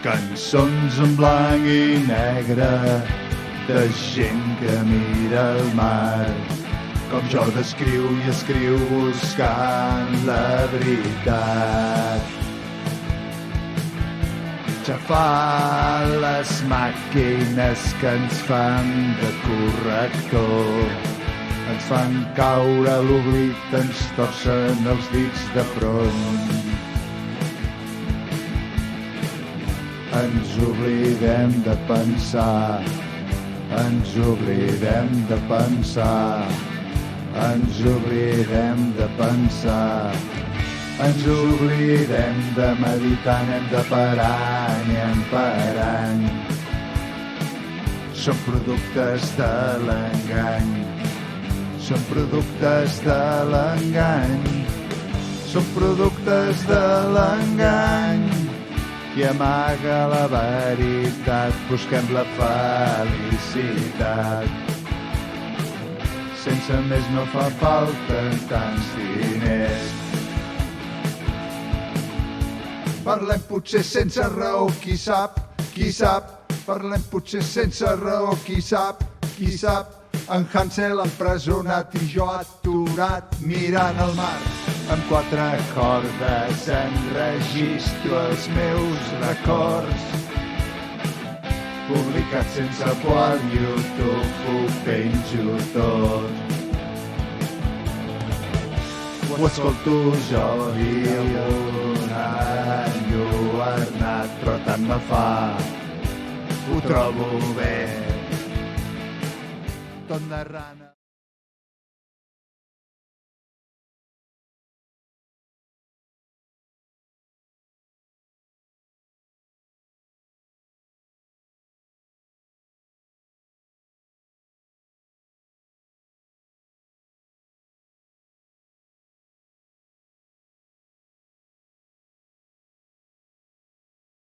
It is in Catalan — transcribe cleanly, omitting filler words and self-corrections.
Cançons en blanc i negre de gent que mira el mar, com jo descriu i escriu buscant la veritat. Xafar les màquines que ens fan de corrector, ens fan caure a l'oblit, ens torcen els dits de front. Ens oblidem de pensar, ens oblidem de pensar, ens oblidem de pensar, ens oblidem de meditar, anem de parany en parany. Som productes de l'engany, som productes de l'engany, som productes de l'engany. Qui amaga la veritat, busquem la felicitat. Sense més no fa falta tants diners. Parlem potser sense raó, qui sap, parlem potser sense raó, qui sap, en Hansel empresonat i jo aturat mirant el mar. Amb 4 cordes enregistro els meus records, publicat sense por al YouTube, ho penjo tot. Ho escolto jo i un enlluernat, però tant me fa, ho trobo bé, tot narrant